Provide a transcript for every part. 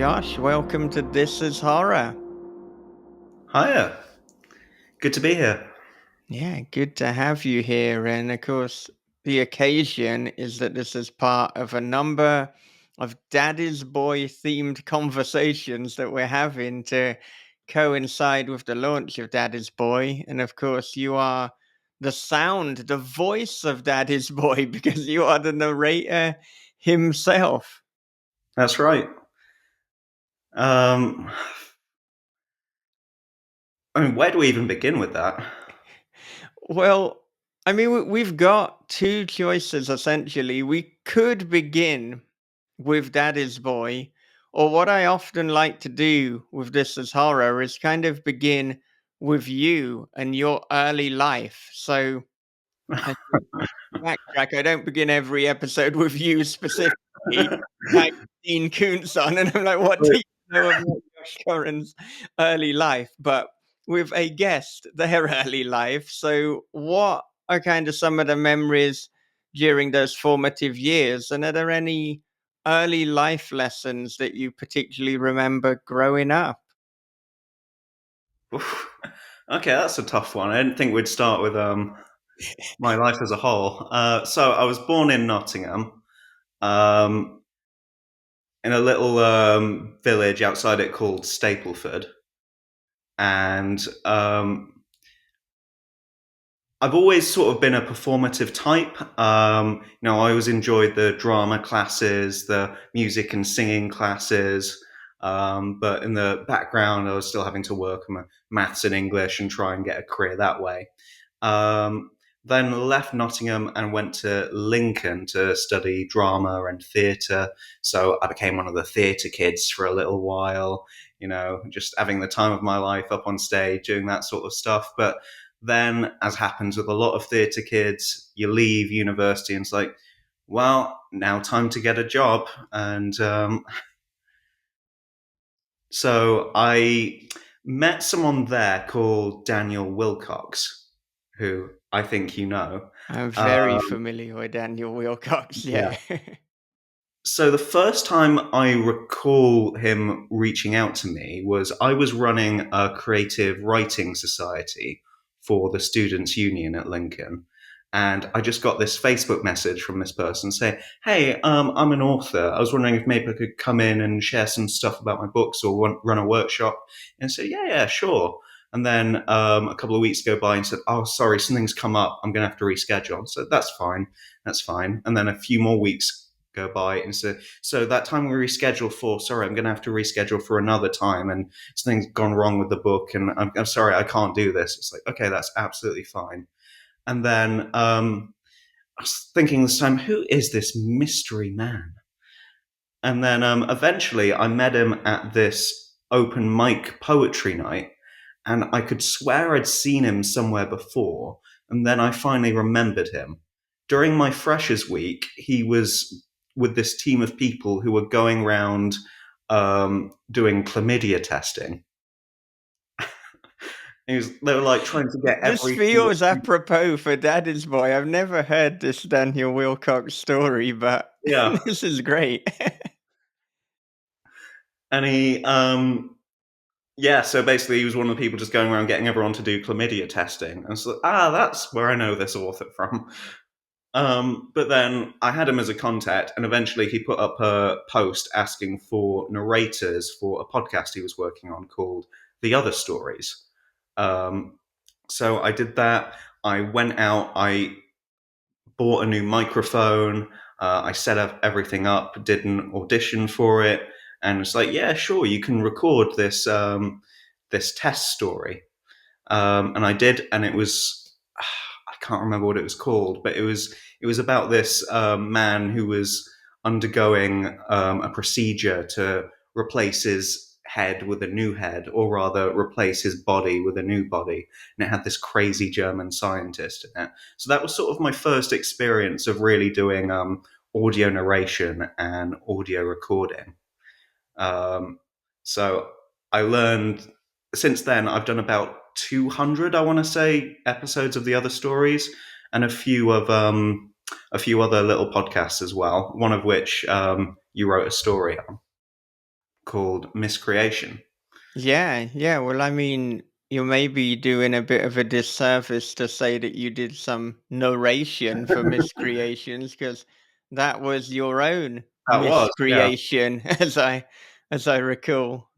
Josh. Welcome to This Is Horror. Hiya. Good to be here. Yeah, good to have you here. And of course, the occasion is that this is part of a number of Daddy's Boy themed conversations that we're having to coincide with the launch of Daddy's Boy. And of course, you are the sound, the voice of Daddy's Boy because you are the narrator himself. That's right. I mean, where do we even begin with that? Well, I mean, we've got two choices essentially. We could begin with Daddy's Boy, or what I often like to do with This Is Horror is kind of begin with you and your early life. So I should backtrack. I don't begin every episode with you specifically, like Dean Koontz on, and I'm like, what do you know about Josh Curran's early life? But with a guest, their early life. So, what are kind of some of the memories during those formative years? And are there any early life lessons that you particularly remember growing up? Oof. Okay, that's a tough one. I didn't think we'd start with my life as a whole. So I was born in Nottingham, um, in a little village outside it called Stapleford, and I've always sort of been a performative type. I always enjoyed the drama classes, the music and singing classes. But in the background, I was still having to work on my maths and English and try and get a career that way. Um, then left Nottingham and went to Lincoln to study drama and theatre. So I became one of the theatre kids for a little while, just having the time of my life up on stage, doing that sort of stuff. But then, as happens with a lot of theatre kids, you leave university and it's like, well, now time to get a job. And so I met someone there called Daniel Willcocks, who I think you know. I'm very Um, familiar with Daniel Willcocks, yeah. yeah. So the first time I recall him reaching out to me was I was running a creative writing society for the Students' Union at Lincoln. And I just got this Facebook message from this person saying, "Hey, I'm an author. I was wondering if maybe I could come in and share some stuff about my books or run a workshop." And I said, "Yeah, sure." And then a couple of weeks go by and said, "Oh, sorry, something's come up. I'm going to have to reschedule." So that's fine. That's fine. And then a few more weeks go by and so that time we rescheduled for, sorry, I'm going to have to reschedule for another time and something's gone wrong with the book and I'm sorry, I can't do this. It's like, okay, that's absolutely fine. And then I was thinking this time, who is this mystery man? And then eventually I met him at this open mic poetry night, and I could swear I'd seen him somewhere before. And then I finally remembered him. During my freshers week, he was with this team of people who were going around doing chlamydia testing. They were like trying to get This every single. feels apropos for Daddy's Boy. I've never heard this Daniel Wilcox story, but Yeah. this is great. And so basically he was one of the people just going around getting everyone to do chlamydia testing. And so, that's where I know this author from. But then I had him as a contact, and eventually he put up a post asking for narrators for a podcast he was working on called The Other Stories. So I did that. I went out, I bought a new microphone, I set up everything up, did an audition for it, and it's like, yeah, sure, you can record this test story. And I did, and it was, I can't remember what it was called, but it was about this man who was undergoing a procedure to replace his head with a new head, or rather replace his body with a new body. And it had this crazy German scientist in it. So that was sort of my first experience of really doing audio narration and audio recording. Um, so I learned, since then I've done about 200, I want to say, episodes of the other stories, and a few other little podcasts as well. One of which you wrote a story on. called Miscreation. Yeah. Well, I mean, you may be doing a bit of a disservice to say that you did some narration for Miscreations, because that was your own That was, yeah. miscreation, as I recall.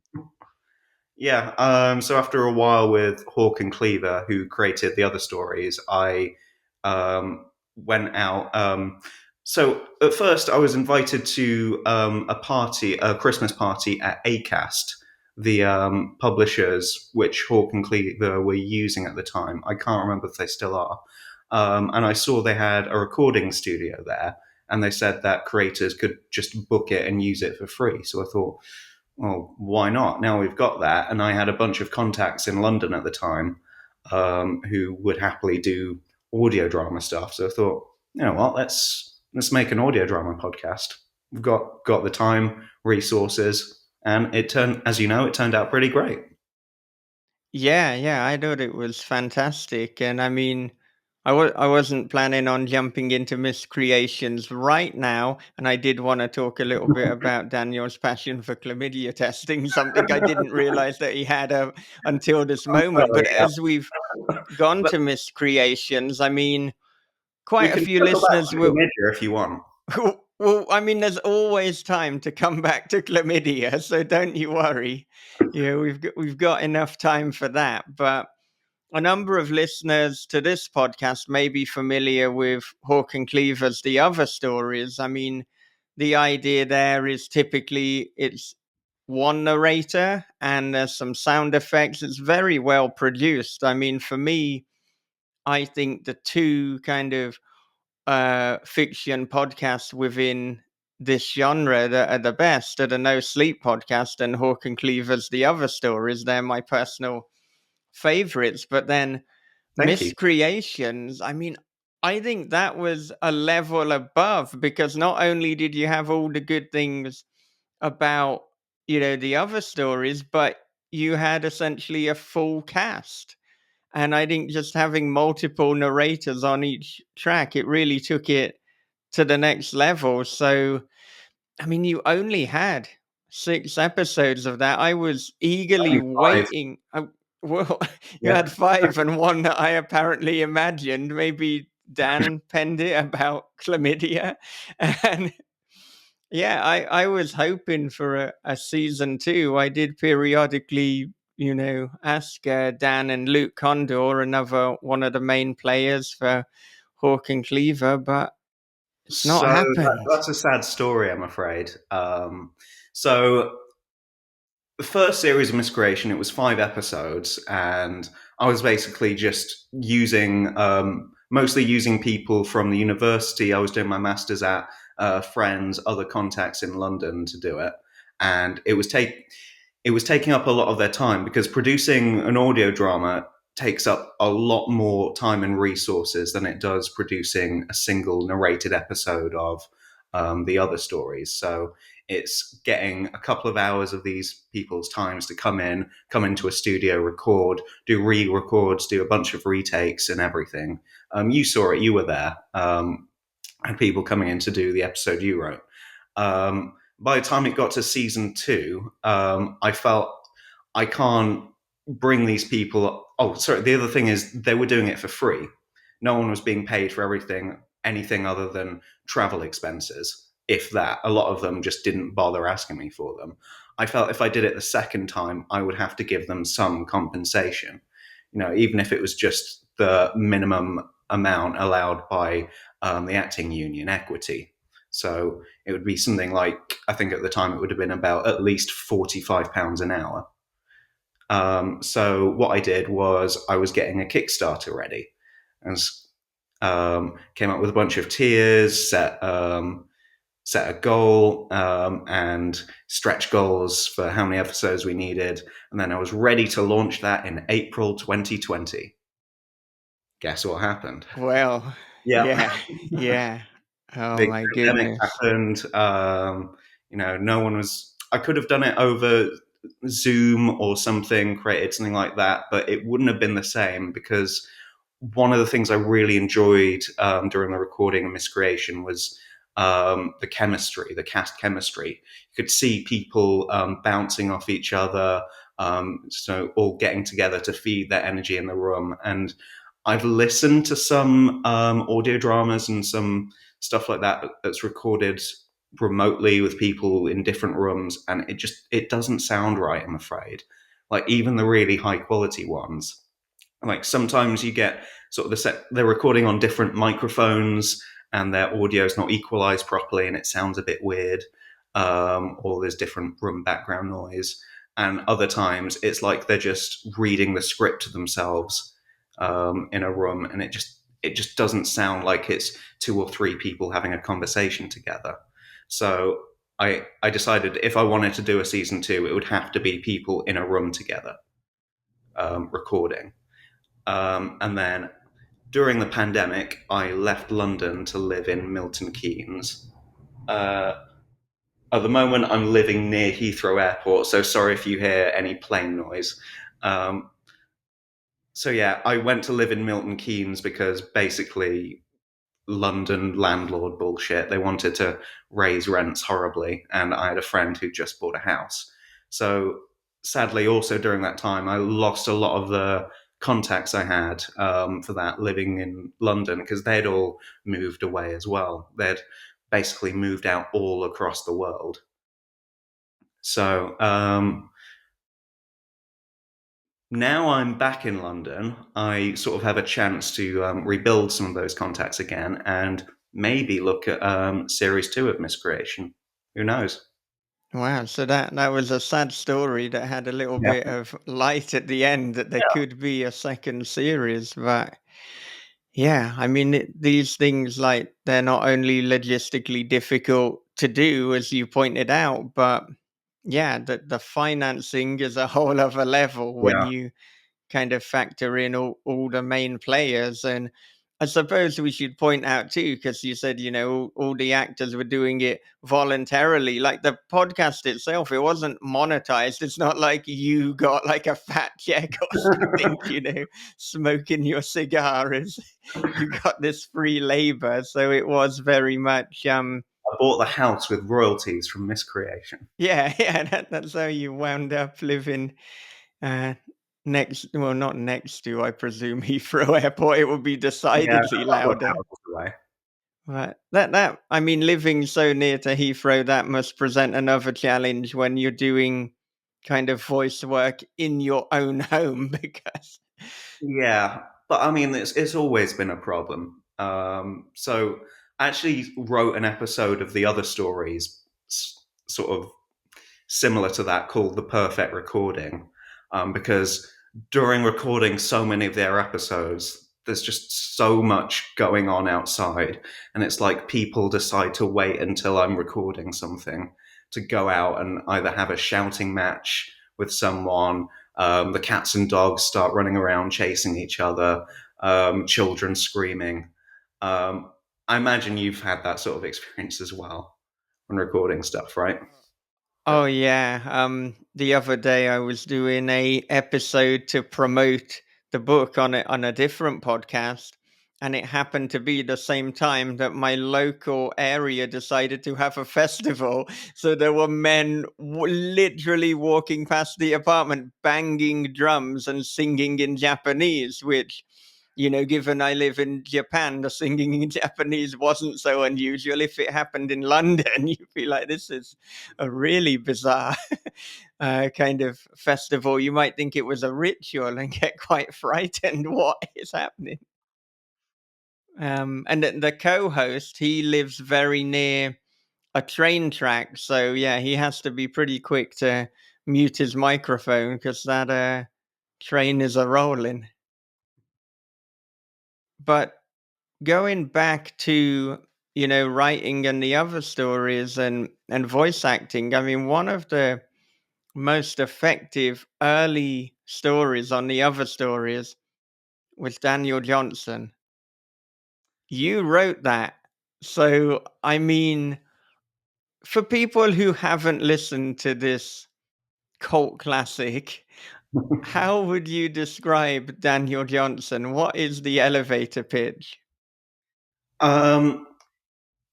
Yeah, so after a while with Hawk and Cleaver, who created the other stories, I went out. So at first, I was invited to a Christmas party at Acast, the publishers which Hawk and Cleaver were using at the time. I can't remember if they still are. And I saw they had a recording studio there, and they said that creators could just book it and use it for free. So I thought, well, why not? Now we've got that. And I had a bunch of contacts in London at the time who would happily do audio drama stuff. So I thought, you know what, let's make an audio drama podcast. We've got the time, resources, and it turned, as you know, it turned out pretty great. Yeah, I thought it was fantastic, and I mean, I wasn't planning on jumping into miscreations right now, and I did want to talk a little bit about Daniel's passion for chlamydia testing, something I didn't realize that he had until this I'm moment. sorry, But yeah. as we've gone But to miscreations, I mean, we quite a can few circle back listeners to will. chlamydia if you want. Well, I mean, there's always time to come back to chlamydia, so don't you worry. We've got enough time for that. But a number of listeners to this podcast may be familiar with Hawk and Cleaver's The Other Stories. I mean, the idea there is typically it's one narrator and there's some sound effects. It's very well produced. I mean, for me, I think the two kind of fiction podcasts within this genre that are the best are the No Sleep podcast and Hawk and Cleaver's The Other Stories. They're my personal favorites. But then Thank you. Miscreations, I mean, I think that was a level above, because not only did you have all the good things about, the other stories, but you had essentially a full cast. And I think just having multiple narrators on each track, it really took it to the next level. So, I mean, you only had 6 episodes of that. I was eagerly Only five. waiting. Well, you Yeah. had 5 and one that I apparently imagined. Maybe Dan penned it about chlamydia. And yeah, I was hoping for a season 2. I did periodically, ask Dan and Luke Condor, another one of the main players for Hawk and Cleaver, but it's So not happened. that's a sad story, I'm afraid. So the first series of Miscreation, it was 5 episodes, and I was basically just using, mostly using people from the university I was doing my master's at, friends, other contacts in London to do it, and it was taking up a lot of their time because producing an audio drama takes up a lot more time and resources than it does producing a single narrated episode of the other stories. So it's getting a couple of hours of these people's times to come into a studio, record, do re-records, do a bunch of retakes and everything. You saw it, you were there, and people coming in to do the episode you wrote. By the time it got to season 2, I felt I can't bring these people. Oh, sorry. The other thing is they were doing it for free. No one was being paid for anything other than travel expenses, if that. A lot of them just didn't bother asking me for them. I felt if I did it the second time, I would have to give them some compensation. Even if it was just the minimum amount allowed by the acting union equity. So it would be something like, I think at the time it would have been about at least £45 an hour. So what I did was I was getting a Kickstarter ready, and came up with a bunch of tiers, set a goal, and stretch goals for how many episodes we needed, and then I was ready to launch that in April 2020. Guess what happened? Well, Yeah. yeah, yeah. Oh The my pandemic goodness. happened. No one was. I could have done it over Zoom or something, created something like that, but it wouldn't have been the same because one of the things I really enjoyed during the recording of Miscreation was the chemistry, the cast chemistry. You could see people bouncing off each other, so all getting together to feed that energy in the room. And I've listened to some audio dramas and some stuff like that that's recorded remotely with people in different rooms, and it doesn't sound right, I'm afraid. Like even the really high quality ones, like sometimes you get sort of they're recording on different microphones and their audio is not equalized properly and it sounds a bit weird, or there's different room background noise. And other times it's like they're just reading the script to themselves in a room, and it just doesn't sound like it's two or three people having a conversation together. So I decided if I wanted to do a season 2, it would have to be people in a room together, recording. And then during the pandemic, I left London to live in Milton Keynes. Uh, at the moment, I'm living near Heathrow Airport, so sorry if you hear any plane noise. Um, so yeah, I went to live in Milton Keynes because basically London landlord bullshit. They wanted to raise rents horribly, and I had a friend who just bought a house. So sadly, also during that time, I lost a lot of the contacts I had for that living in London because they'd all moved away as well. They'd basically moved out all across the world. So now I'm back in London, I sort of have a chance to rebuild some of those contacts again and maybe look at series 2 of Miscreation. Who knows? Wow, so that was a sad story that had a little Yeah. bit of light at the end that there could be a second series, but yeah, I mean these things like they're not only logistically difficult to do as you pointed out, but yeah, the financing is a whole other level when Yeah. you kind of factor in all the main players. And I suppose we should point out too, because you said, all the actors were doing it voluntarily. Like the podcast itself, it wasn't monetized. It's not like you got like a fat check or something, smoking your cigar as you got this free labor. So it was very much I bought the house with royalties from Miscreation. yeah, yeah, that's how you wound up living uh, not next to, I presume, Heathrow Airport. It would be Yeah, decidedly a couple of louder. houses away. But I mean, living so near to Heathrow, that must present another challenge when you're doing kind of voice work in your own home because, Yeah, but I mean, it's always been a problem. So I actually wrote an episode of the other stories, sort of similar to that, called The Perfect Recording, because during recording so many of their episodes, there's just so much going on outside. And it's like people decide to wait until I'm recording something to go out and either have a shouting match with someone, the cats and dogs start running around chasing each other, children screaming. I imagine you've had that sort of experience as well when recording stuff, right? oh yeah, the other day I was doing a episode to promote the book on a different podcast, and it happened to be the same time that my local area decided to have a festival. So there were men literally walking past the apartment, banging drums and singing in Japanese, which, given I live in Japan, the singing in Japanese wasn't so unusual. If it happened in London, you'd be like, this is a really bizarre kind of festival. You might think it was a ritual and get quite frightened. What is happening? And the co-host, he lives very near a train track, so yeah, he has to be pretty quick to mute his microphone because that train is a rolling. But going back to writing and the other stories and voice acting, I mean, one of the most effective early stories on the other stories was Daniel Johnson. You wrote that. So, I mean, for people who haven't listened to this cult classic, how would you describe Daniel Johnson? What is the elevator pitch? Um,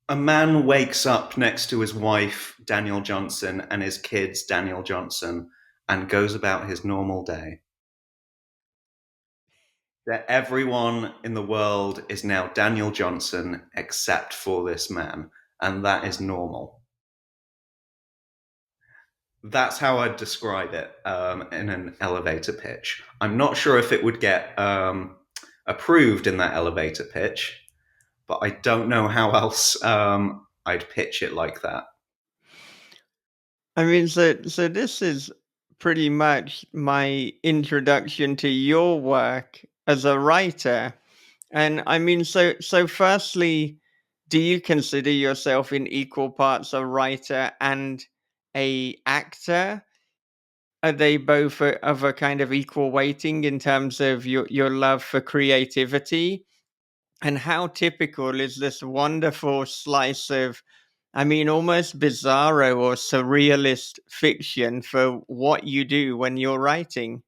A man wakes up next to his wife, Daniel Johnson, and his kids, Daniel Johnson, and goes about his normal day. That everyone in the world is now Daniel Johnson except for this man, and that is normal. That's how I'd describe it in an elevator pitch. I'm not sure if it would get approved in that elevator pitch, but I don't know how else I'd pitch it like that. I mean, so this is pretty much my introduction to your work as a writer. And I mean, so firstly, do you consider yourself in equal parts a writer and a actor? Are they both of a kind of equal weighting in terms of your love for creativity? And how typical is this wonderful slice of, I mean, almost bizarro or surrealist fiction for what you do when you're writing?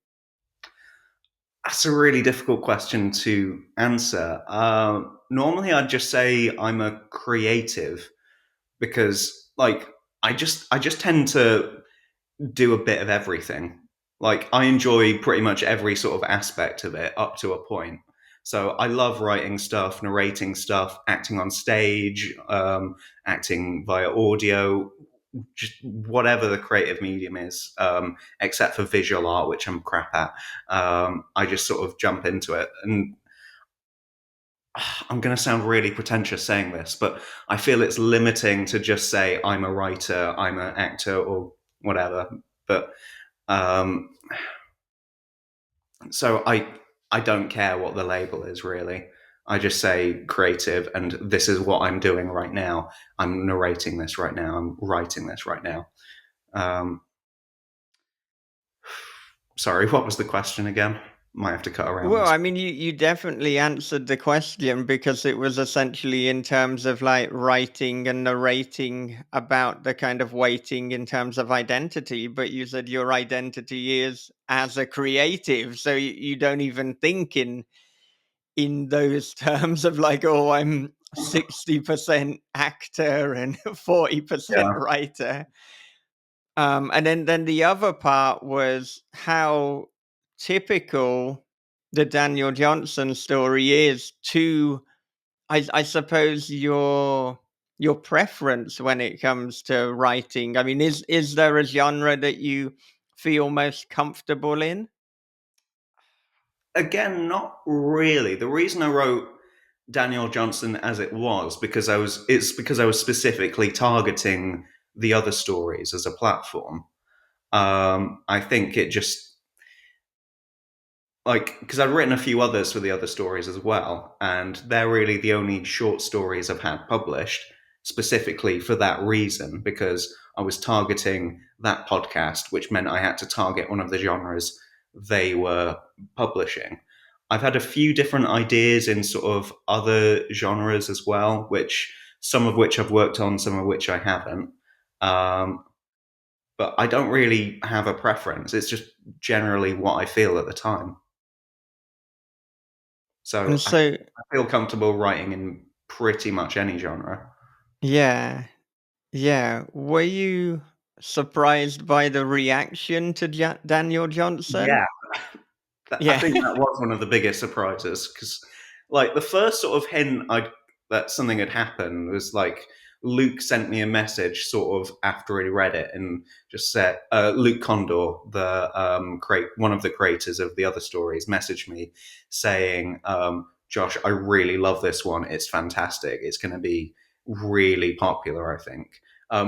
That's a really difficult question to answer. Normally, I'd just say I'm a creative because, like, I just tend to do a bit of everything. Like, I enjoy pretty much every sort of aspect of it up to a point. So I love writing stuff, narrating stuff, acting on stage, acting via audio, just whatever the creative medium is, except for visual art, which I'm crap at. I just sort of jump into it. And I'm going to sound really pretentious saying this, but I feel it's limiting to just say I'm a writer, I'm an actor, or whatever. But um, so I don't care what the label is really. I just say creative, and this is what I'm doing right now. I'm narrating this right now. I'm writing this right now. Um, Sorry, what was the question again? Might have to cut around Well, this. I mean, you definitely answered the question because it was essentially in terms of like writing and narrating about the kind of weighting in terms of identity. But you said your identity is as a creative, so you don't even think in those terms of like, oh, I'm 60% actor and 40% Yeah. writer. And then the other part was how typical the Daniel Johnson story is to, I suppose, your preference when it comes to writing. I mean, is there a genre that you feel most comfortable in? Again, not really. The reason I wrote Daniel Johnson as it was because I was specifically targeting the other stories as a platform. I think it just like because I've written a few others for the other stories as well, and they're really the only short stories I've had published specifically for that reason because I was targeting that podcast, which meant I had to target one of the genres they were publishing. I've had a few different ideas in sort of other genres as well, which some of which I've worked on, some of which I haven't. Um, but I don't really have a preference. It's just generally what I feel at the time. And So so, I feel comfortable writing in pretty much any genre. yeah, yeah. Were you surprised by the reaction to Daniel Johnson? Yeah, I Yeah. think that was one of the biggest surprises because, like, the first sort of hint I that something had happened was like Luke sent me a message sort of after he read it and just said Luke Condor, the one of the creators of the other stories, messaged me saying, "Josh, I really love this one. It's fantastic. It's going to be really popular, I think."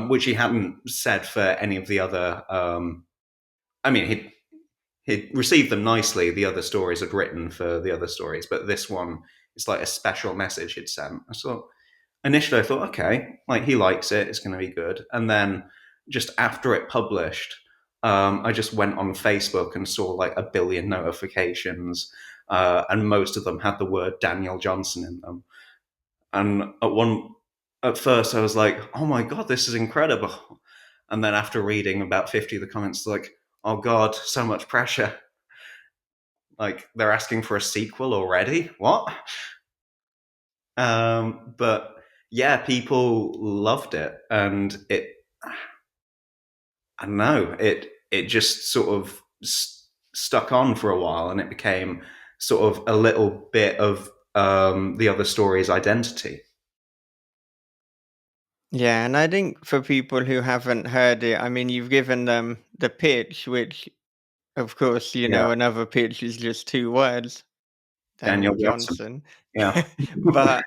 Which he hadn't said for any of the other. I mean, he'd received them nicely. The other stories had written for the other stories, but this one is like a special message he'd sent. Initially I thought, okay, like he likes it, it's going to be good. And then just after it published, I just went on Facebook and saw like a billion notifications, and most of them had the word Daniel Johnson in them. And at first I was like, oh my god, this is incredible. And then after reading about 50 of the comments, like, oh god, so much pressure. Like they're asking for a sequel already. What? But yeah, people loved it, and I don't know, it just sort of stuck on for a while, and it became sort of a little bit of the other story's identity. Yeah, and I think for people who haven't heard it, I mean, you've given them the pitch, which, of course, Yeah, another pitch is just two words, Daniel Daniel Johnson. Johnson. Yeah, But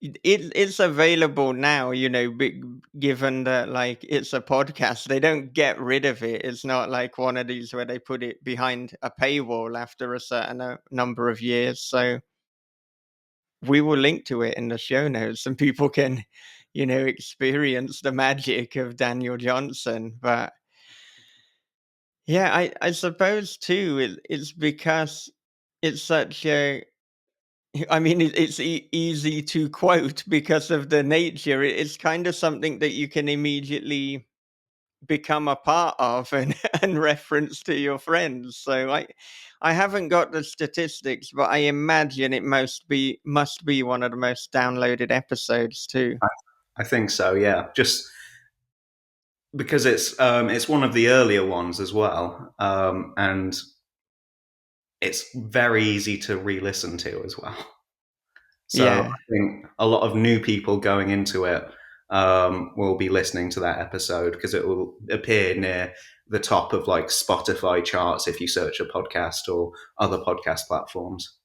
it's available now, given that like it's a podcast, they don't get rid of it. It's not like one of these where they put it behind a paywall after a certain number of years. So we will link to it in the show notes and people can, experience the magic of Daniel Johnson. But yeah, I suppose too, it's because it's such a, I mean, it's easy to quote because of the nature. It's kind of something that you can immediately become a part of and, and reference to your friends. So I haven't got the statistics, but I imagine it must be one of the most downloaded episodes too. I, I think so. Yeah, just because it's one of the earlier ones as well, and it's very easy to re-listen to as well. So Yeah. I think a lot of new people going into it will be listening to that episode because it will appear near the top of like Spotify charts if you search a podcast or other podcast platforms.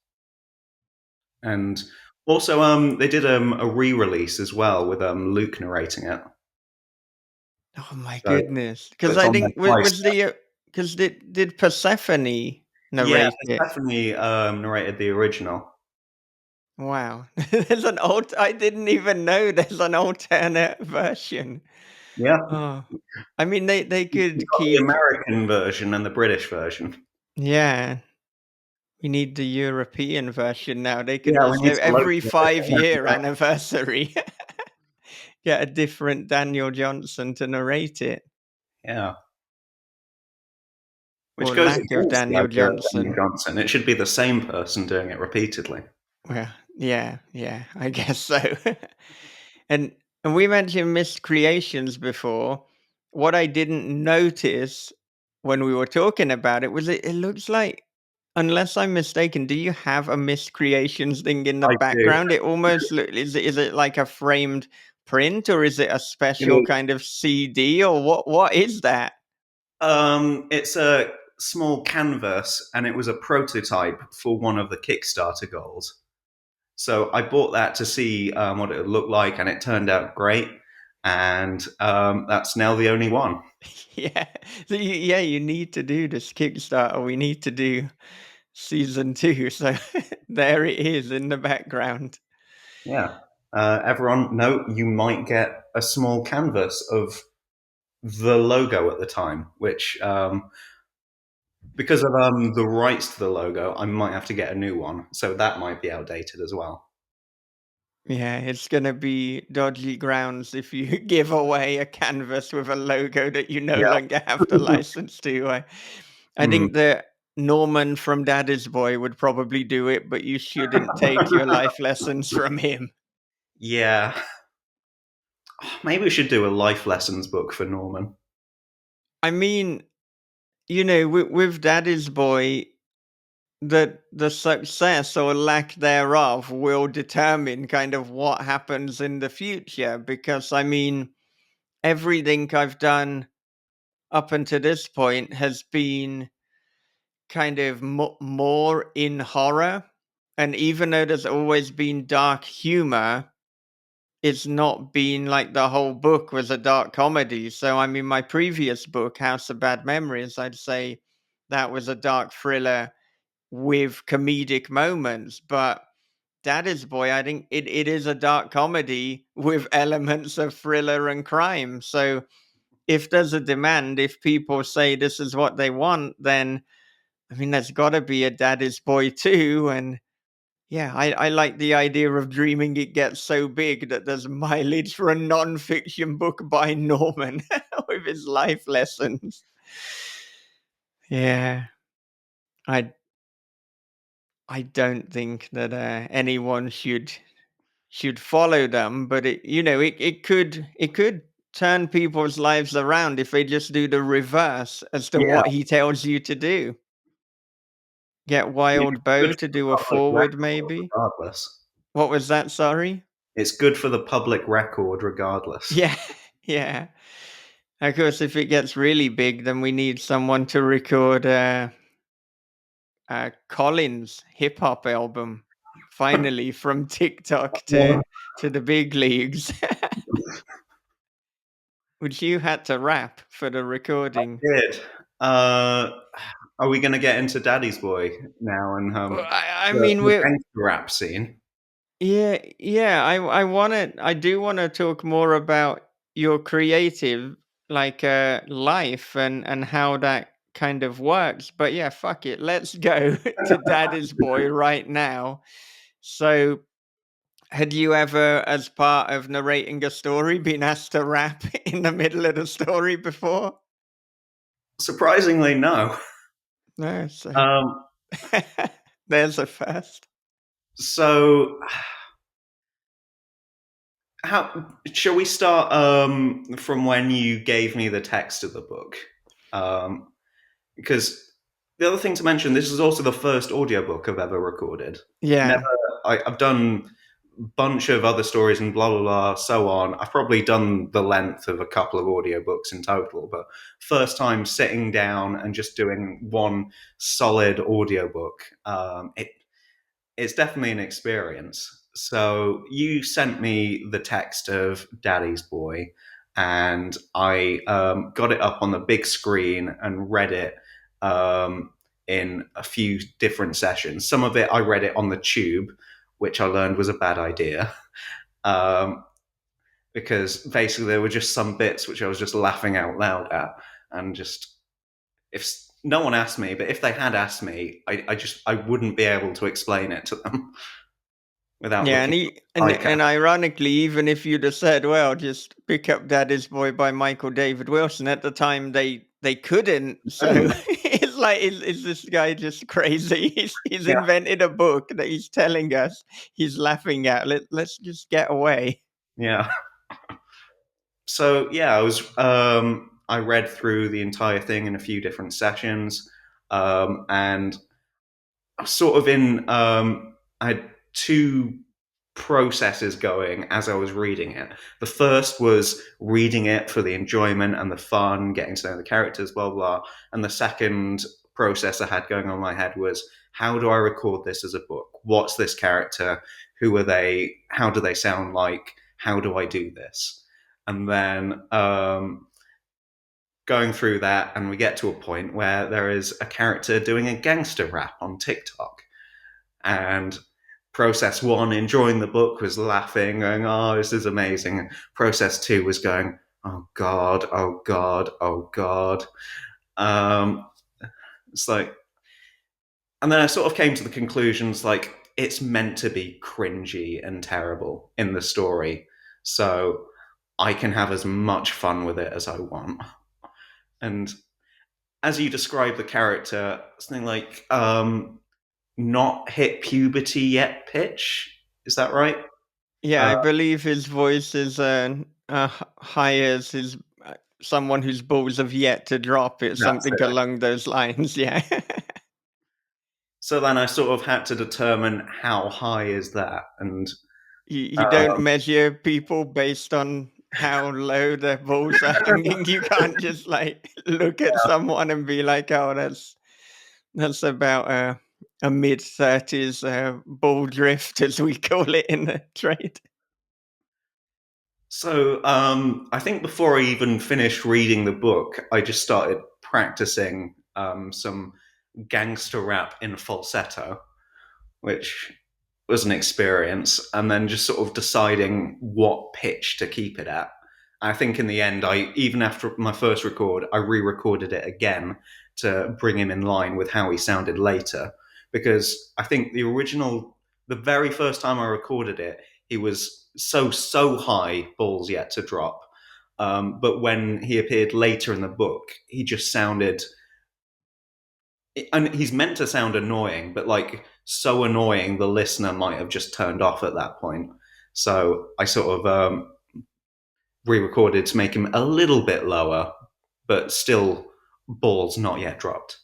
And also, they did a re-release as well with Luke narrating it. Oh my So, goodness. so Because it's I on there think twice. was the because did Persephone Yeah, narrate it's it? definitely narrated the original. Wow. There's an old I didn't even know there's an alternate version. Yeah, Oh. I mean they you've could got the keep. American version and the British version. Yeah. We need the European version now. They could Yeah, we just need to every localize it. 5-year anniversary get a different Daniel Johnson to narrate it, Yeah. Which or goes lack of against the Daniel idea of Daniel Johnson. Johnson. It should be the same person doing it repeatedly. Well, yeah, yeah, I guess so. and and we mentioned miscreations before. What I didn't notice when we were talking about it was it looks like, unless I'm mistaken, do you have a miscreations thing in the I do. background? It almost look is it like a framed print or is it a It special is. kind of CD or what is that? It's a small canvas, and it was a prototype for one of the Kickstarter goals. So I bought that to see what it would look like, and it turned out great. And that's now the only one. Yeah. So you need to do this Kickstarter. We need to do season 2. So there it is in the background. Yeah. Everyone, note you might get a small canvas of the logo at the time, which because of the rights to the logo, I might have to get a new one. So that might be outdated as well. Yeah, it's gonna be dodgy grounds if you give away a canvas with a logo that you no Yeah. longer have the license to. I Hmm. think that Norman from Daddy's Boy would probably do it, but you shouldn't take your life lessons from him. Yeah. Maybe we should do a life lessons book for Norman. I mean, with Daddy's Boy, the success or lack thereof will determine kind of what happens in the future. Because I mean, everything I've done up until this point has been kind of more in horror. And even though there's always been dark humor, it's not been like the whole book was a dark comedy. So, I mean, my previous book, House of Bad Memories, I'd say that was a dark thriller with comedic moments. But Daddy's Boy, I think it is a dark comedy with elements of thriller and crime. So, if there's a demand, if people say this is what they want, then I mean, there's got to be a Daddy's Boy too. And yeah, I like the idea of dreaming it gets so big that there's mileage for a non-fiction book by Norman with his life lessons. Yeah, I I don't think that anyone should. should follow them, but it could turn people's lives around if they just do the reverse as to Yeah, what he tells you to do. Get it's Wild good Bow for to the do a public forward, record, maybe. regardless. What was that? Sorry. It's good for the public record, regardless. Yeah, yeah. Of course, if it gets really big, then we need someone to record Collins' hip hop album. Finally, from TikTok Well, to the big leagues. Which you had to rap for the recording. did. Uh, are we going to get into Daddy's Boy now and Well, I the, mean, the gangster rap scene? yeah. I do want to talk more about your creative, like, life and how that kind of works. But yeah, fuck it. Let's go to Daddy's Boy right now. So, had you ever, as part of narrating a story, been asked to rap in the middle of the story before? Surprisingly, no. No, so Um, there's a first. so how shall we start from when you gave me the text of the book? Because the other thing to mention, this is also the first audiobook I've ever recorded. Never, Yeah. I've done a bunch of other stories and blah blah blah, so on. I've probably done the length of a couple of audiobooks in total, but first time sitting down and just doing one solid audiobook. It's definitely an experience. So you sent me the text of Daddy's Boy, and I got it up on the big screen and read it in a few different sessions. Some of it I read it on the tube, which I learned was a bad idea. Um, because basically there were just some bits which I was just laughing out loud at, and just if no one asked me, but if they had asked me, I wouldn't be able to explain it to them without Yeah, looking and like a and ironically, even if you'd have said, "Well, just pick up Daddy's Boy" by Michael David Wilson, at the time they couldn't. So it's like, is this guy just crazy? He's yeah. invented a book that he's telling us he's laughing at. Let's just get away. Yeah. So yeah, I read through the entire thing in a few different sessions, and sort of in I had two processes going as I was reading it. The first was reading it for the enjoyment and the fun, getting to know the characters, blah blah. And the second process I had going on in my head was, how do I record this as a book? What's this character? Who are they? How do they sound like? How do I do this? And then going through that, and we get to a point where there is a character doing a gangster rap on TikTok. And process one, enjoying the book, was laughing, going, "Oh, this is amazing." And process two was going, "Oh God, oh God, oh God." Um, it's like, and then I sort of came to the conclusions like it's meant to be cringy and terrible in the story, so I can have as much fun with it as I want. And as you describe the character, something like not hit puberty yet pitch. Is that right? Yeah, Uh, I believe his voice is high as his someone whose balls have yet to drop. It's that's something it. along those lines. Yeah. So then I sort of had to determine how high is that, and You don't um, measure people based on how low their balls are hanging. You can't just like look at someone and be like, "Oh, that's about a mid-30s ball drift," as we call it in the trade. so I think before I even finished reading the book, I just started practicing some gangster rap in falsetto, which was an experience, and then just sort of deciding what pitch to keep it at. I think in the end, I even after my first record, I re-recorded it again to bring him in line with how he sounded later, because I think the very first time I recorded it, he was so high, balls yet to drop. But when he appeared later in the book, he just sounded, and he's meant to sound annoying, but like so annoying the listener might have just turned off at that point. So I sort of re-recorded to make him a little bit lower, but still balls not yet dropped.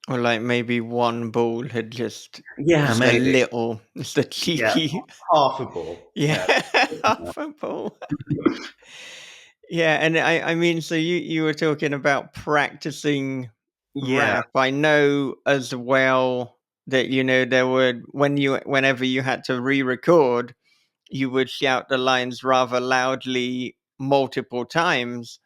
Or like maybe one ball had Yeah, just a maybe. little, just a Yeah, cheeky, half a ball. yeah, Yeah. half a ball. Yeah, and I mean, so you were talking about practicing Yeah. rap. I know as well that there were whenever you had to re-record, you would shout the lines rather loudly multiple times.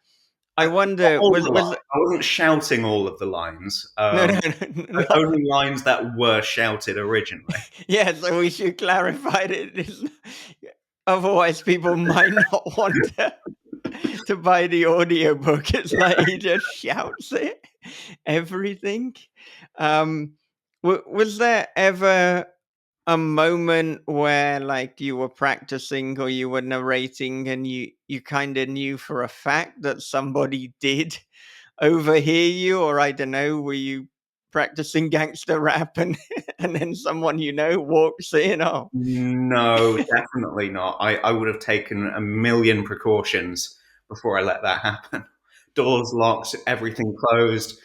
I Not wonder, all was the was lines. I wasn't shouting all of the lines. no, no, no, not. Only lines that were shouted originally. Yeah, so we should clarify that otherwise people might not want to buy the audiobook. It's like he just shouts it, everything. Um, was there ever a moment where like you were practicing or you were narrating and you kind of knew for a fact that somebody did overhear you, or I don't know, were you practicing gangster rap and and then someone walks in? Oh, No, definitely not. I would have taken a million precautions before I let that happen. Doors locked, everything closed,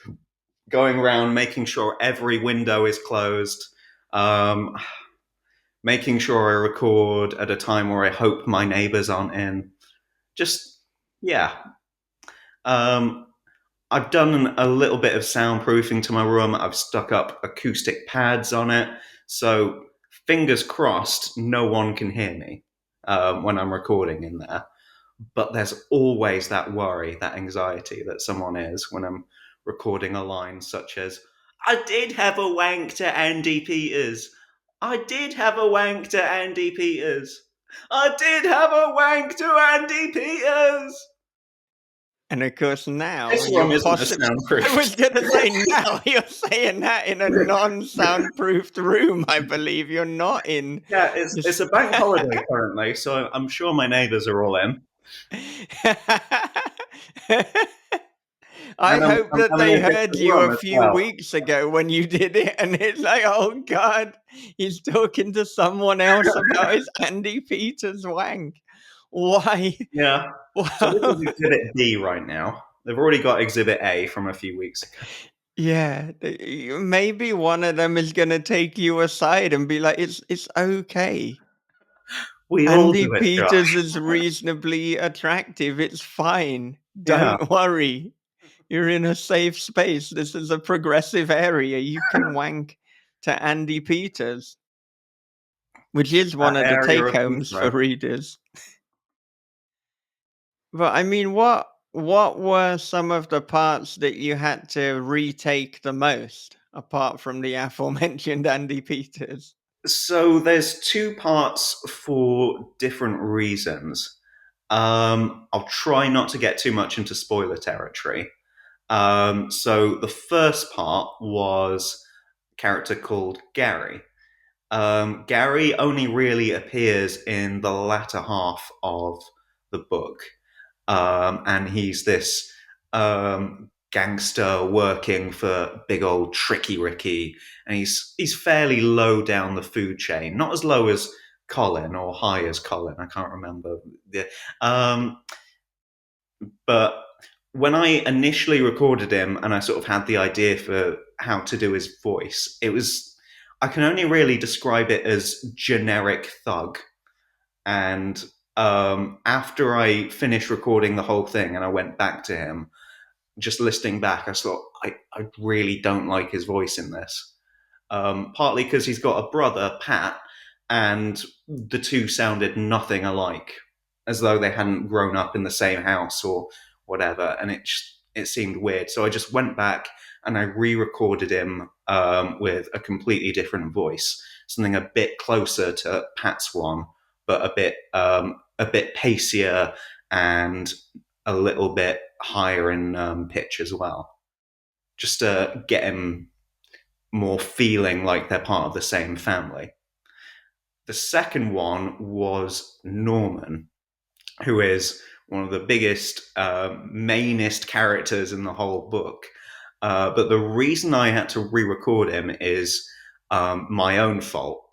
going around making sure every window is closed, um, making sure I record at a time where I hope my neighbors aren't in. Just, yeah. Um, I've done a little bit of soundproofing to my room. I've stuck up acoustic pads on it. So, fingers crossed, no one can hear me when I'm recording in there. But there's always that worry, that anxiety that someone is when I'm recording a line such as, I did have a wank to Andy Peters. I did have a wank to Andy Peters. I did have a wank to Andy Peters. and of course now This you're one isn't a possibly. I soundproof. was gonna say now you're saying that in a non-soundproofed room. I believe you're not in. Yeah, it's This. a bank holiday currently, so I'm sure my neighbours are all in, I and hope I'm that having they a heard different you room a as few well. weeks ago when you did it, and it's like, oh God, he's talking to someone else about his Andy Peters wank. Why? Yeah. So this Wow. is Exhibit D right now. They've already got Exhibit A from a few weeks ago. Yeah, maybe one of them is gonna take you aside and be like, "It's okay. We all Andy do it, Josh. Peters is reasonably attractive. It's fine. Yeah. Don't worry. You're in a safe space. This is a progressive area. You can wank to Andy Peters," which is That one of the area take of homes for Heathrow. readers. But I mean, what were some of the parts that you had to retake the most, apart from the aforementioned Andy Peters? So there's two parts for different reasons. I'll try not to get too much into spoiler territory. So the first part was a character called Gary. Gary only really appears in the latter half of the book, and he's this gangster working for big old Tricky Ricky, and he's fairly low down the food chain, not as low as Colin or high as Colin. I can't remember. Um, but when I initially recorded him and I sort of had the idea for how to do his voice, I can only really describe it as generic thug. And after I finished recording the whole thing and I went back to him, just listening back, I thought, I really don't like his voice in this. Partly because he's got a brother, Pat, and the two sounded nothing alike, as though they hadn't grown up in the same house or whatever, and it seemed weird. So I just went back and I re-recorded him with a completely different voice, something a bit closer to Pat's one, but a bit pacier and a little bit higher in pitch as well, just to get him more feeling like they're part of the same family. The second one was Norman, who is one of the biggest, mainest characters in the whole book. But the reason I had to re record him is my own fault.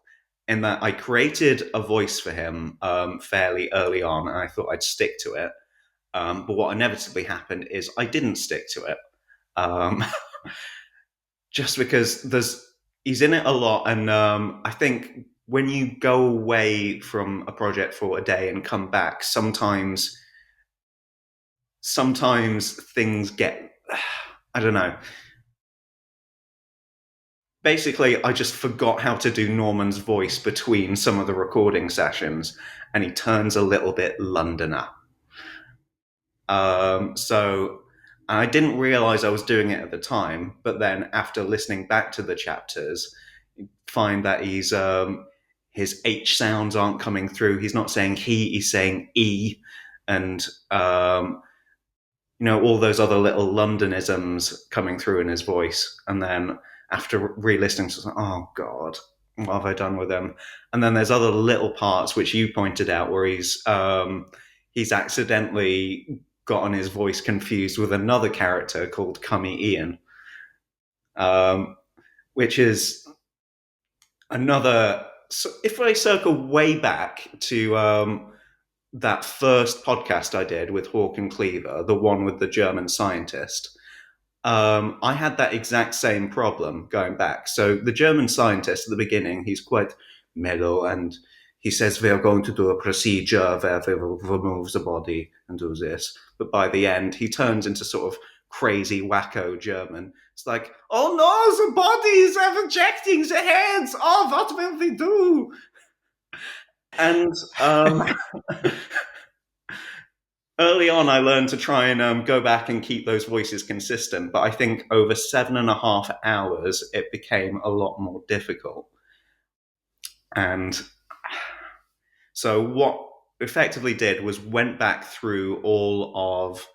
in that I created a voice for him fairly early on, and I thought I'd stick to it. But what inevitably happened is I didn't stick to it, um, just because he's in it a lot, and I think when you go away from a project for a day and come back, sometimes things get, I don't know. Basically, I just forgot how to do Norman's voice between some of the recording sessions, and he turns a little bit Londoner. So I didn't realize I was doing it at the time, but then after listening back to the chapters, you find that his H sounds aren't coming through. He's not saying he, he's saying E, and all those other little Londonisms coming through in his voice. And then after re-listening, it's like, oh God, what have I done with him? And then there's other little parts which you pointed out where he's accidentally gotten his voice confused with another character called Cummy Ian, which is another. So if I circle way back to that first podcast I did with Hawk and Cleaver, the one with the German scientist, I had that exact same problem going back. So the German scientist at the beginning, he's quite mellow, and he says they're going to do a procedure where they will remove the body and do this. But by the end, he turns into sort of crazy wacko German. It's like, oh no, the bodies are rejecting the heads. Oh, what will we do? And early on, I learned to try and go back and keep those voices consistent. But I think over 7.5 hours, it became a lot more difficult. And so what effectively did was went back through all of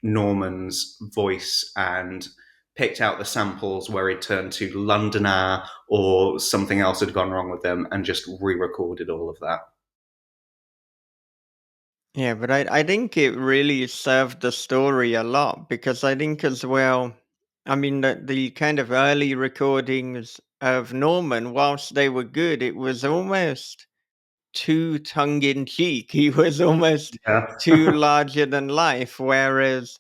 Norman's voice and picked out the samples where he turned to Londoner or something else had gone wrong with them and just re-recorded all of that. Yeah, but I think it really served the story a lot because I think as well, I mean, the kind of early recordings of Norman, whilst they were good, it was almost too tongue in cheek. He was almost Yeah. too larger than life. Whereas,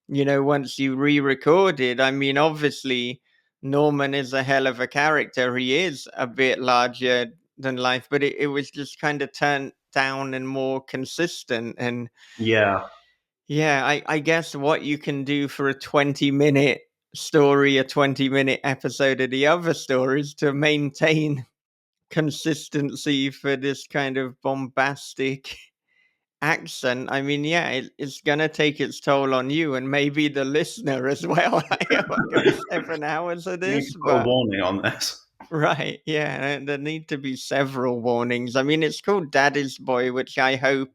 once you re recorded, I mean, obviously, Norman is a hell of a character. He is a bit larger than life, but it was just kind of turned down and more consistent. And Yeah. yeah, I guess what you can do for a 20-minute story, a 20-minute episode of the other stories to maintain consistency for this kind of bombastic accent. I mean, yeah, it's gonna take its toll on you and maybe the listener as well. I got 7 hours of You need this, to put a but warning on this. right, yeah, there need to be several warnings. I mean, it's called Daddy's Boy, which I hope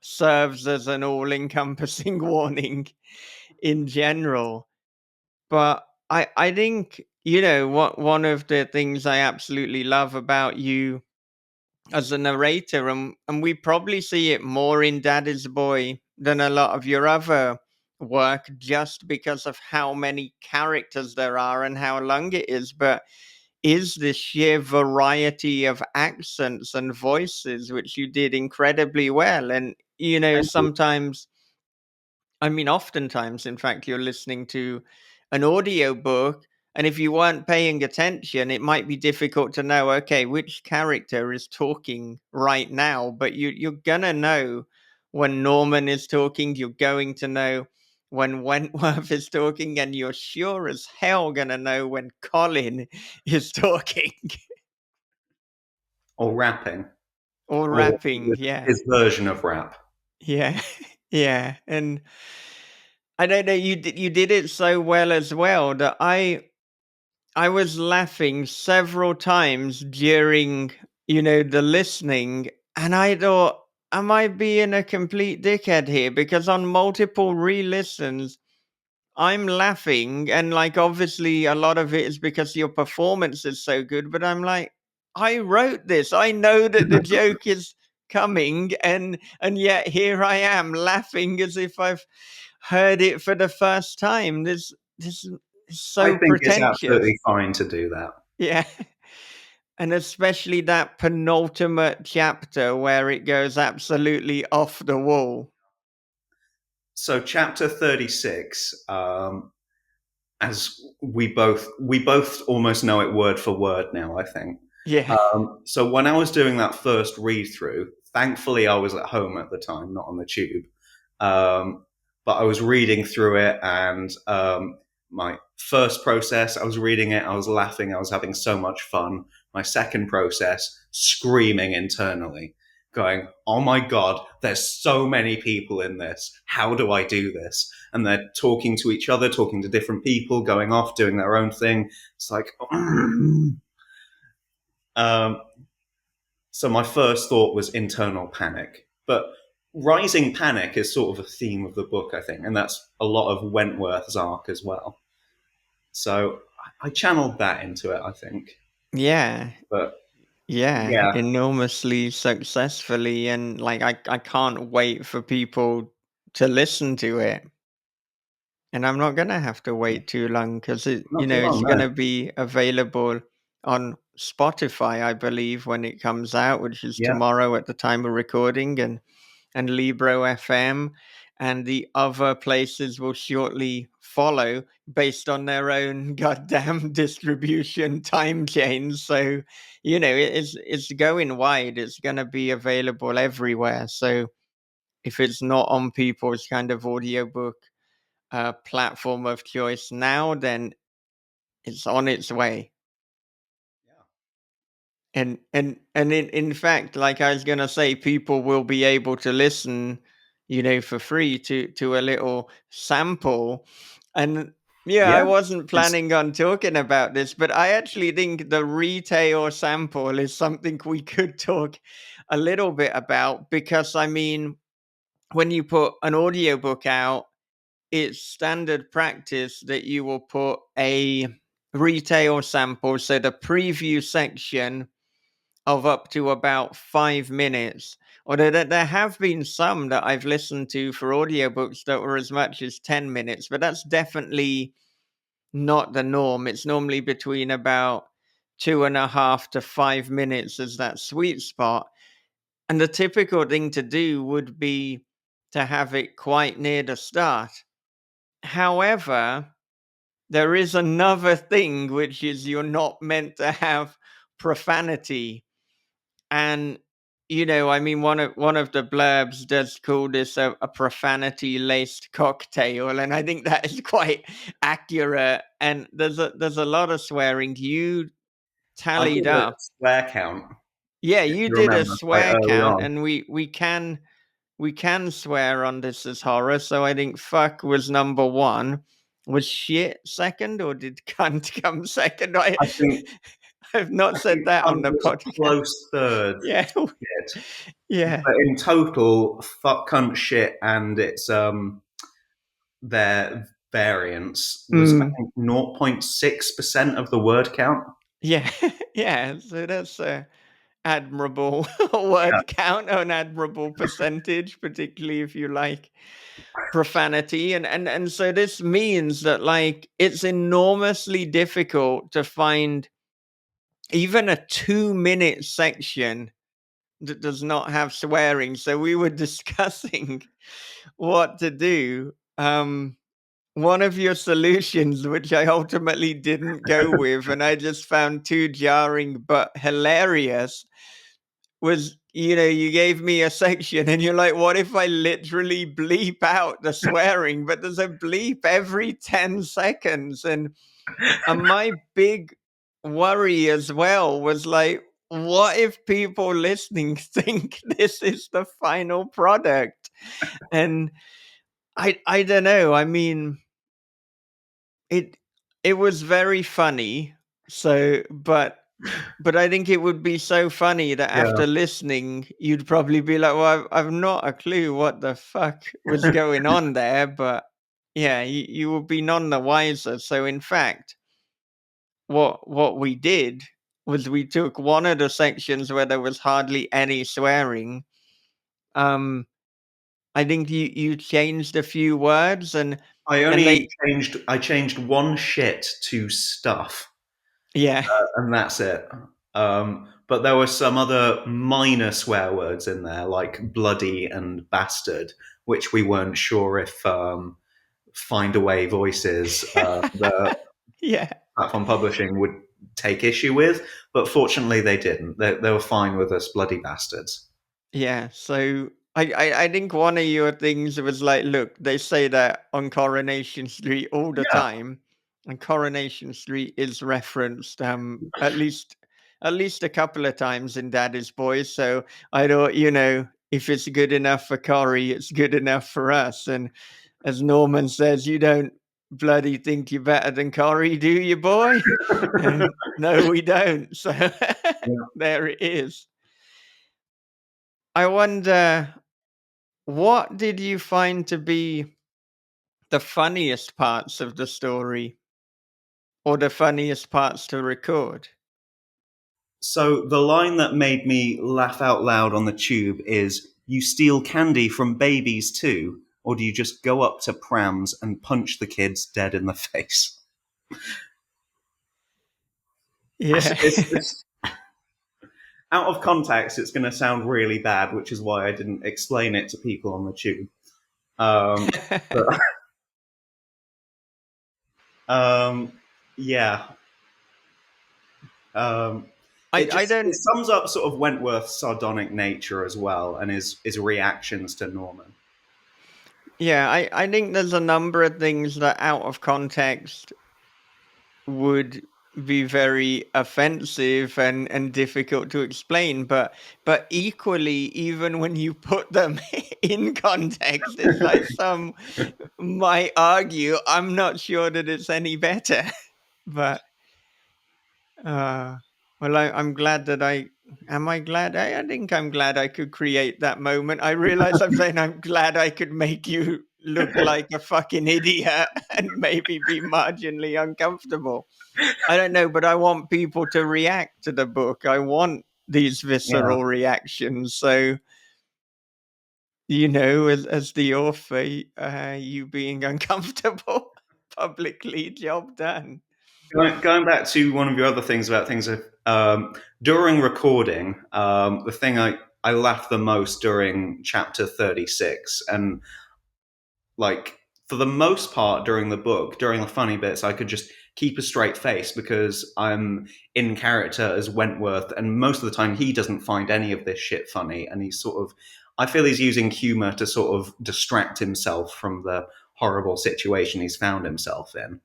serves as an all-encompassing warning in general. But I think, what one of the things I absolutely love about you as a narrator, and we probably see it more in Daddy's Boy than a lot of your other work, just because of how many characters there are and how long it is. But is the sheer variety of accents and voices, which you did incredibly well. And, Thank you. sometimes, I mean, oftentimes, in fact, you're listening to an audiobook, and if you weren't paying attention, it might be difficult to know, okay, which character is talking right now. But you're gonna know when Norman is talking, you're going to know when Wentworth is talking, and you're sure as hell gonna know when Colin is talking Or rapping. or Or rapping. Yeah. his version of rap. Yeah. Yeah. And I don't know, you did it so well as well that I was laughing several times during, the listening, and I thought, am I being a complete dickhead here? Because on multiple re-listens, I'm laughing, and like obviously a lot of it is because your performance is so good, but I'm like, I wrote this. I know that the joke is coming, and yet here I am laughing as if I've heard it for the first time. This is I so think it's absolutely pretentious. fine to do that. Yeah. And especially that penultimate chapter where it goes absolutely off the wall. So chapter 36, as we both almost know it word for word now, I think. Yeah. So when I was doing that first read through, thankfully I was at home at the time, not on the tube. But I was reading through it, and my first process, I was reading it, I was laughing, I was having so much fun. My second process, screaming internally, going, "Oh my god, there's so many people in this. How do I do this?" And they're talking to each other, talking to different people, going off, doing their own thing. It's like, um, so my first thought was internal panic. But rising panic is sort of a theme of the book, I think, and that's a lot of Wentworth's arc as well. So I channeled that into it, I think. Yeah. But Yeah. yeah, Enormously successfully. And like, I can't wait for people to listen to it. And I'm not gonna have to wait too long because not too it's long, gonna no. be available on Spotify, I believe, when it comes out, which is Yeah, tomorrow at the time of recording, and Libro FM, and the other places will shortly follow based on their own goddamn distribution time chains. So, it's going wide. It's gonna be available everywhere. So if it's not on people's kind of audiobook platform of choice now, then it's on its way. yeah, And in fact, like I was gonna say, people will be able to listen, for free to a little sample. And yeah, I yeah. wasn't It's planning on talking about this, but I actually think the retail sample is something we could talk a little bit about, because I mean, when you put an audiobook out, it's standard practice that you will put a retail sample, so the preview section of up to about 5 minutes. Although there have been some that I've listened to for audiobooks that were as much as 10 minutes, but that's definitely not the norm. It's normally between about 2.5 to 5 minutes as that sweet spot. And the typical thing to do would be to have it quite near the start. However, there is another thing, which is you're not meant to have profanity. And I mean, one of the blurbs does call this a profanity laced cocktail, and I think that is quite accurate. And there's a lot of swearing. You I tallied did a up. swear count, Yeah, if you you did a remember, quite swear early count, on. and we can swear on this as horror. So I think fuck was number one. Was shit second, or did cunt come second? I think I've not I think said that on Hunt the was podcast. close third. Yeah, Shit. yeah. But in total, fuck, cunt, shit, and its their variance was, I Mm, think, 0.6% of the word count. yeah, yeah. So that's a admirable Yeah. word count, or an admirable percentage, particularly if you like profanity. And so this means that, like, it's enormously difficult to find even a 2-minute section that does not have swearing. So we were discussing what to do. One of your solutions, which I ultimately didn't go with, and I just found too jarring but hilarious, was you gave me a section and you're like, what if I literally bleep out the swearing? But there's a bleep every 10 seconds. And my big worry as well was like, what if people listening think this is the final product? And I don't know. I mean, it it was very funny. So, but I think it would be so funny that Yeah. after listening, you'd probably be like, "Well, I've not a clue what the fuck was going on there." But yeah, you would be none the wiser. So, in fact, what we did was we took one of the sections where there was hardly any swearing. Um, I think you changed a few words, I and only they changed one shit to stuff, yeah. and that's it. But there were some other minor swear words in there, like bloody and bastard, which we weren't sure if Find Away Voices, the Yeah. platform publishing, would take issue with. But fortunately, they didn't. They were fine with us bloody bastards. Yeah, so I think one of your things was like, look, they say that on Coronation Street all the Yeah. time, and Coronation Street is referenced at least a couple of times in Daddy's Boys. So I thought, if it's good enough for Corey, it's good enough for us. And as Norman says, you don't bloody think you're better than Corey, do you, boy? And no, we don't. So Yeah. there it is. I wonder, what did you find to be the funniest parts of the story or the funniest parts to record? So the line that made me laugh out loud on the tube is, "You steal candy from babies too, or do you just go up to prams and punch the kids dead in the face?" Yeah. It's out of context, it's going to sound really bad, which is why I didn't explain it to people on the tube. But um, yeah, um, I it don't sums up sort of Wentworth's sardonic nature as well, and his reactions to Norman. yeah, I think there's a number of things that out of context would be very offensive and difficult to explain, but equally, even when you put them in context, it's like some might argue, I'm not sure that it's any better. But Uh, well, I'm glad that am I glad? I think I'm glad I could create that moment. I realize I'm saying I'm glad I could make you look like a fucking idiot and maybe be marginally uncomfortable. I don't know, but I want people to react to the book. I want these Yeah. visceral reactions. So, as the author, you being uncomfortable publicly, job done. Going back to one of your other things about things during recording, the thing I laughed the most during chapter 36, and like for the most part during the book, during the funny bits, I could just keep a straight face because I'm in character as Wentworth, and most of the time he doesn't find any of this shit funny, and he's sort of, I feel he's using humor to sort of distract himself from the horrible situation he's found himself in.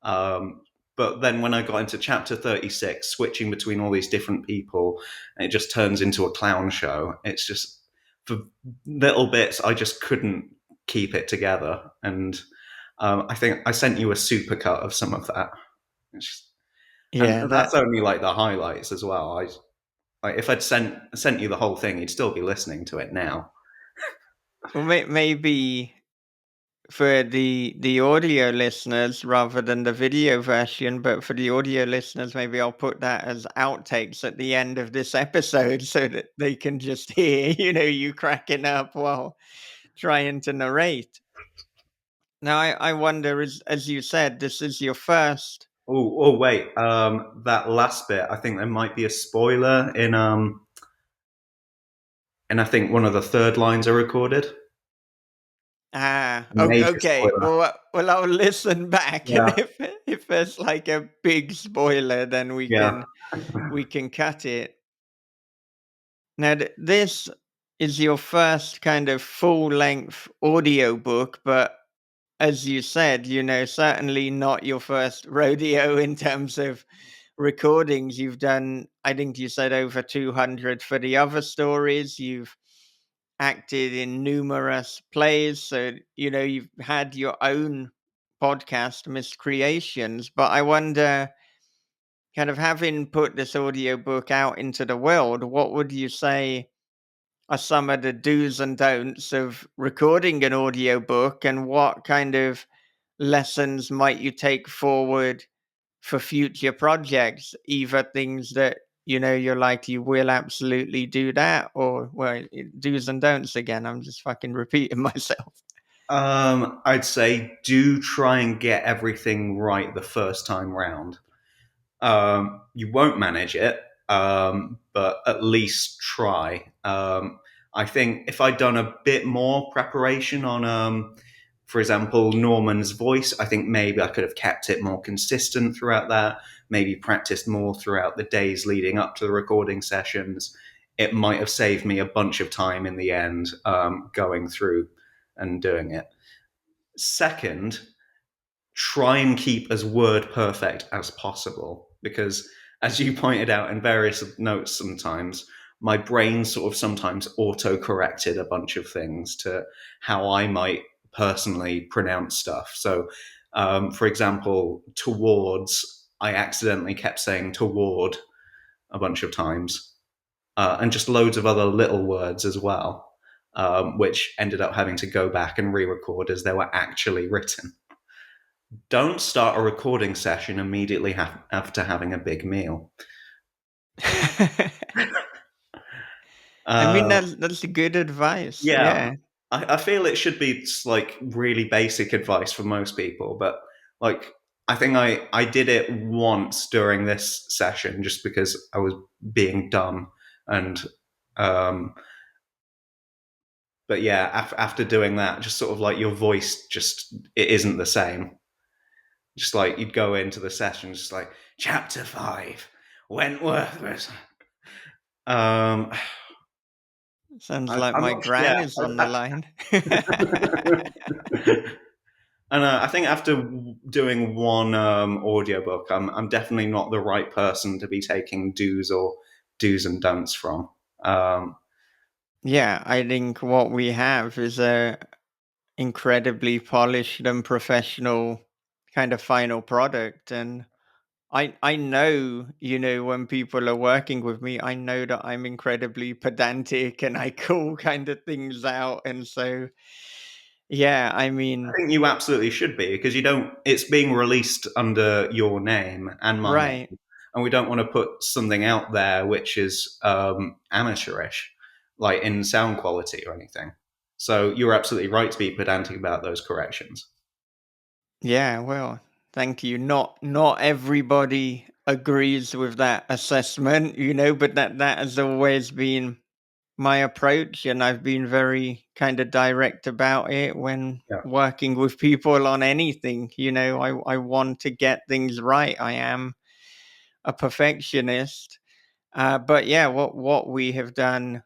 Um, but then when I got into chapter 36, switching between all these different people, and it just turns into a clown show. It's just, for little bits, I just couldn't keep it together. And I think I sent you a supercut of some of that. And Yeah, that's that only like the highlights as well. Like if I'd sent you the whole thing, you'd still be listening to it now. well, maybe for the audio listeners rather than the video version, but for the audio listeners, maybe I'll put that as outtakes at the end of this episode so that they can just hear, you cracking up while trying to narrate. Now, I wonder, as you said, this is your first. Oh, wait. That last bit, I think there might be a spoiler in and I think one of the third lines are recorded. Major Okay. spoiler. Well, I'll listen back, and Yeah, if there's like a big spoiler, then we yeah. can we can cut it. Now, this is your first kind of full length audiobook, but as you said, certainly not your first rodeo in terms of recordings. You've done, I think you said, over 200 for the other stories. You've acted in numerous plays. So, you've had your own podcast, Miscreations. But I wonder, kind of having put this audiobook out into the world, what would you say are some of the do's and don'ts of recording an audiobook, and what kind of lessons might you take forward for future projects, either things that you're like, you will absolutely do that, or, well, do's and don'ts again, I'm just fucking repeating myself. I'd say do try and get everything right the first time round. You won't manage it. but at least try. I think if I'd done a bit more preparation on, for example, Norman's voice, I think maybe I could have kept it more consistent throughout that, maybe practiced more throughout the days leading up to the recording sessions. It might have saved me a bunch of time in the end, going through and doing it. Second, try and keep as word perfect as possible, because as you pointed out in various notes, sometimes my brain sort of sometimes auto corrected a bunch of things to how I might personally pronounce stuff. So for example, towards, I accidentally kept saying toward a bunch of times, and just loads of other little words as well, which ended up having to go back and re-record as they were actually written. Don't start a recording session immediately after having a big meal. I mean, Uh, that's good advice. yeah, Yeah. I feel it should be like really basic advice for most people, but like I think I did it once during this session just because I was being dumb, and but yeah, after doing that, just sort of like your voice just it isn't the same. Just like you'd go into the session, just like chapter 5, Wentworth was. Um, Sounds like I'm my not. gran Yeah, is on the line. and I think after doing one audiobook, I'm definitely not the right person to be taking do's and don'ts from. Um, Yeah, I think what we have is a incredibly polished and professional kind of final product. And I know, when people are working with me, I know that I'm incredibly pedantic and I call kind of things out. And so, yeah, I I mean, think you absolutely should be, because you don't. It's being released under your name and my right. name, and we don't want to put something out there which is amateurish, like in sound quality or anything. So you're absolutely right to be pedantic about those corrections. Yeah, well, thank you. Not everybody agrees with that assessment, but that has always been my approach, and I've been very kind of direct about it when Yeah, working with people on anything. I want to get things right. I am a perfectionist. But yeah, what we have done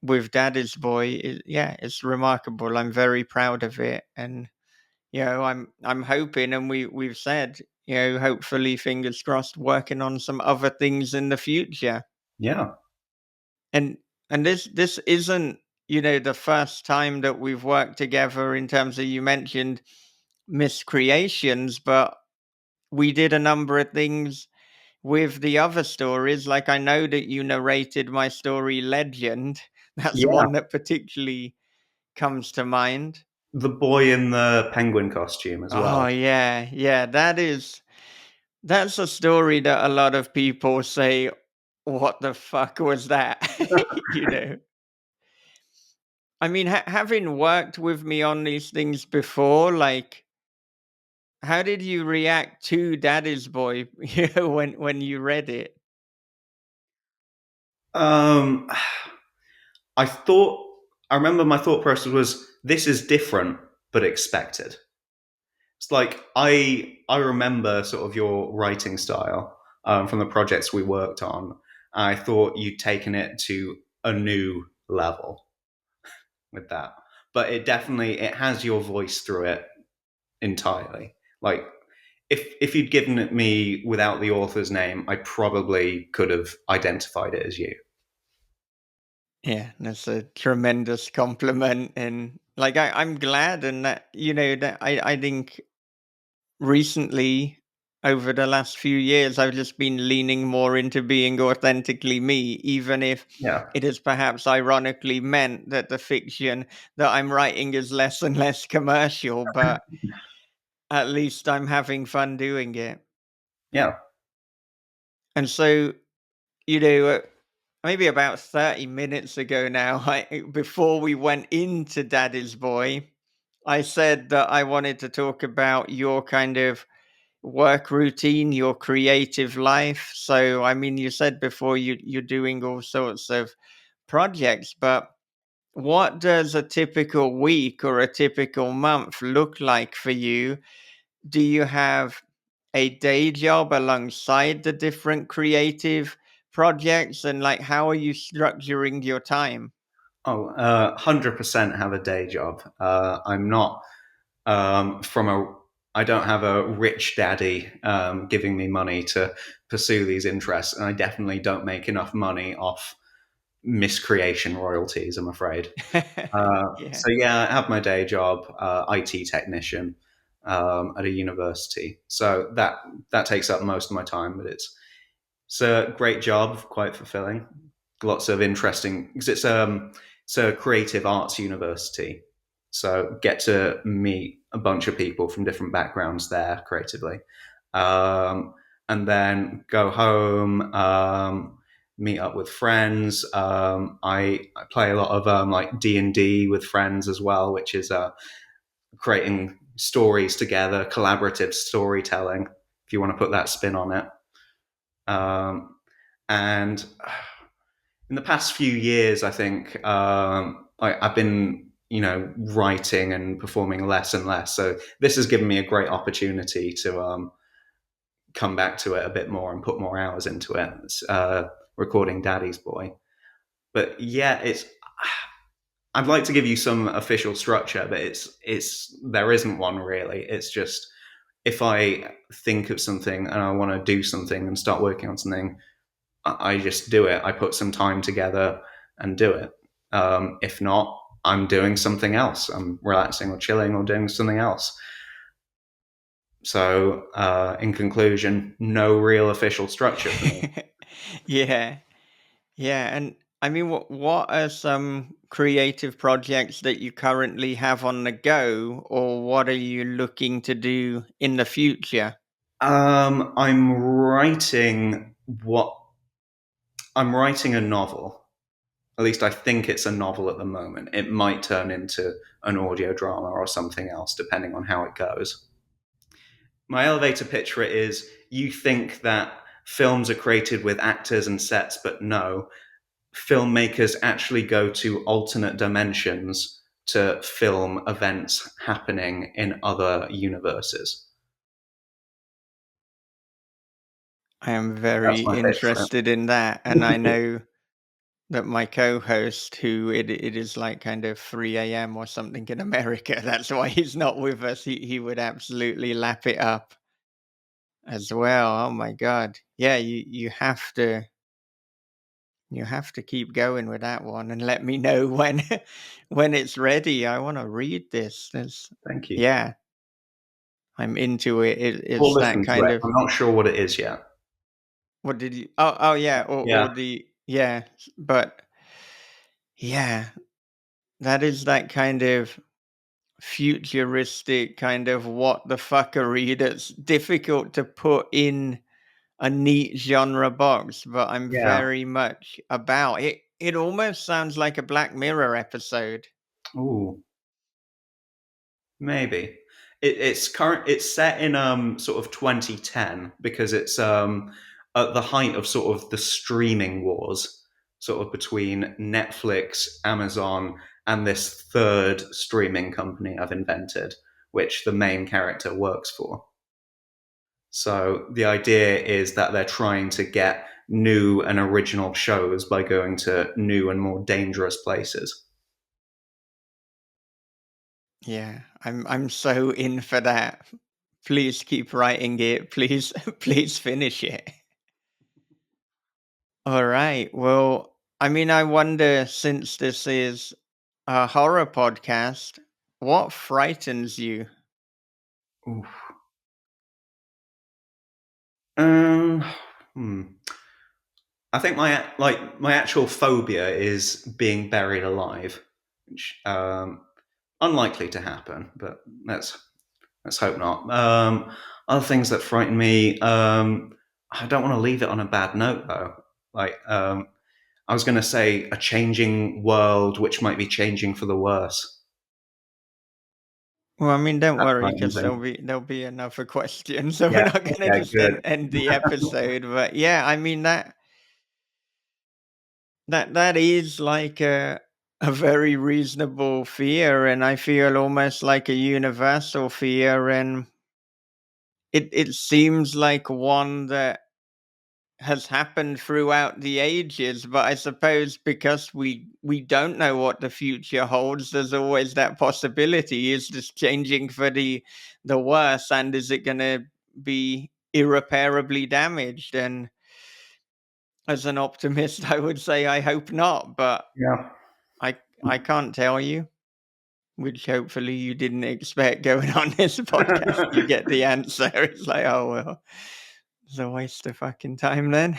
with Daddy's Boy is, yeah, it's remarkable. I'm very proud of it. And I'm hoping, and we've said, hopefully, fingers crossed, working on some other things in the future. yeah, And this isn't, the first time that we've worked together in terms of, you mentioned Miscreations, but we did a number of things with the other stories. Like, I know that you narrated my story Legend. That's yeah. one that particularly comes to mind. The boy in the penguin costume as Oh well. yeah, yeah. That's a story that a lot of people say, "What the fuck was that?" you know. I mean, having worked with me on these things before, like, how did you react to Daddy's Boy, when you read it? Um, I thought. I remember my thought process was, this is different but expected. It's like I remember sort of your writing style, from the projects we worked on. I thought you'd taken it to a new level with that, but it has your voice through it entirely. Like if you'd given it me without the author's name, I probably could have identified it as you. Yeah, that's a tremendous compliment, and like I'm glad, and that that I think recently, over the last few years, I've just been leaning more into being authentically me, even if Yeah, it is perhaps ironically meant that the fiction that I'm writing is less and less commercial, but at least I'm having fun doing it. yeah. And so, you know, uh, maybe about 30 minutes ago now, before we went into Daddy's Boy, I said that I wanted to talk about your kind of work routine, your creative life? So, I mean, you said before you're doing all sorts of projects, but what does a typical week or a typical month look like for you? Do you have a day job alongside the different creative projects? And like, how are you structuring your time? 100% have a day job. I'm not from a. I don't have a rich daddy giving me money to pursue these interests, and I definitely don't make enough money off miscreation royalties, I'm afraid. Yeah. So yeah, I have my day job, IT technician at a university. So that takes up most of my time, but it's a great job, quite fulfilling. Lots of interesting because it's a creative arts university, so get to meet a bunch of people from different backgrounds there creatively, um, and then go home, meet up with friends. I play a lot of like D&D with friends as well, which is creating stories together, collaborative storytelling, if you want to put that spin on it. And in the past few years, I think I've been, writing and performing less and less. So this has given me a great opportunity to come back to it a bit more and put more hours into it. It's, recording Daddy's Boy, but yeah, it's. I'd like to give you some official structure, but it's there isn't one really. It's just if I think of something and I want to do something and start working on something, I just do it. I put some time together and do it. If not, I'm doing something else. I'm relaxing or chilling or doing something else. So, in conclusion, no real official structure for me. Yeah. Yeah. And I mean, what are some creative projects that you currently have on the go, or what are you looking to do in the future? I'm writing what I'm writing a novel. At least I think it's a novel at the moment. It might turn into an audio drama or something else, depending on how it goes. My elevator pitch for it is you think that films are created with actors and sets, but no, filmmakers actually go to alternate dimensions to film events happening in other universes. I am That's very my pitch for interested in that. And I it. know that my co-host, who it is like kind of 3 a.m. or something in America, that's why he's not with us. He would absolutely lap it up as well. Oh my God. Yeah, you have to keep going with that one and let me know when when it's ready. I want to read this. Thank you. Yeah, I'm into it. We'll It's that listen to kind it. of I'm not sure what it is yet. what did you oh yeah, Yeah. or the yeah, but yeah, that is that kind of futuristic kind of what the fuckery that's difficult to put in a neat genre box, but I'm Yeah. very much about it. It almost sounds like a Black Mirror episode. Ooh, maybe. It's set in sort of 2010 because it's at the height of sort of the streaming wars, sort of between Netflix, Amazon, and this third streaming company I've invented, which the main character works for. So the idea is that they're trying to get new and original shows by going to new and more dangerous places. Yeah, I'm so in for that. Please keep writing it. Please please finish it. All right. Well, I mean, I wonder, since this is a horror podcast, what frightens you? Oof. Um, hmm. I think my actual phobia is being buried alive, which unlikely to happen, but let's hope not. Other things that frighten me, I don't want to leave it on a bad note though. Like I was going to say a changing world, which might be changing for the worse. Well, I mean, don't That's worry, my because thing. there'll be another question, so Yeah. we're not going to Okay. just Good. end the episode. But yeah, I mean that is like a very reasonable fear, and I feel almost like a universal fear, and it seems like one that has happened throughout the ages. But I suppose because we don't know what the future holds, there's always that possibility. Is this changing for the worse, and is it going to be irreparably damaged? And as an optimist, I would say I hope not, but Yeah. I can't tell you, which hopefully you didn't expect going on this podcast. You get the answer. It's like, oh well, it's a waste of fucking time then.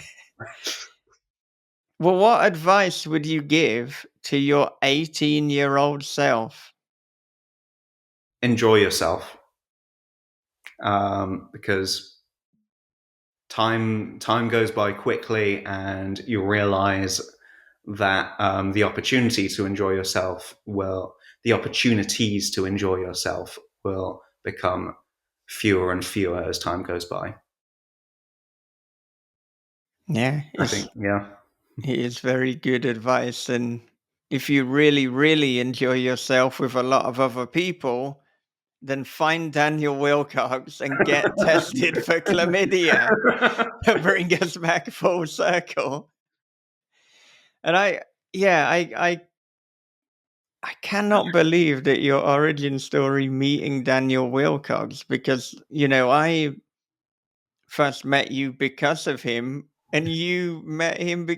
Well, what advice would you give to your 18-year-old self? Enjoy yourself, because time goes by quickly, and you realize that the opportunities to enjoy yourself will become fewer and fewer as time goes by. Yeah, I think, yeah. it is very good advice. And if you really, really enjoy yourself with a lot of other people, then find Daniel Willcocks and get tested for chlamydia. Bring us back full circle. And yeah, I cannot believe that your origin story meeting Daniel Willcocks, because I first met you because of him, and you met him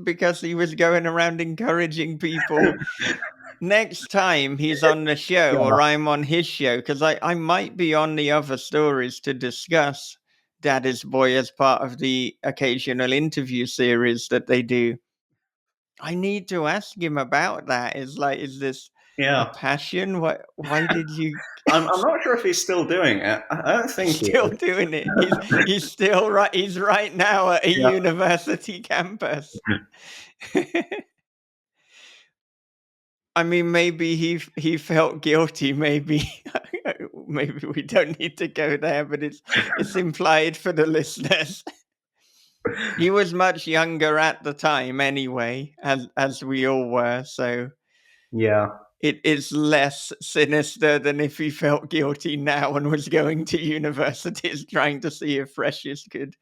because he was going around encouraging people. Next time he's on the show Yeah. or I'm on his show, because I might be on the other stories to discuss Daddy's Boy as part of the occasional interview series that they do. I need to ask him about that. Is this a Yeah. passion? Why did you I'm not sure if he's still doing it. I don't think he still is. doing it? He's still right. He's right now at a Yeah. university campus. I mean, maybe he felt guilty. Maybe maybe we don't need to go there, but it's implied for the listeners. He was much younger at the time, anyway, as we all were. So Yeah. it is less sinister than if he felt guilty now and was going to universities trying to see if freshers could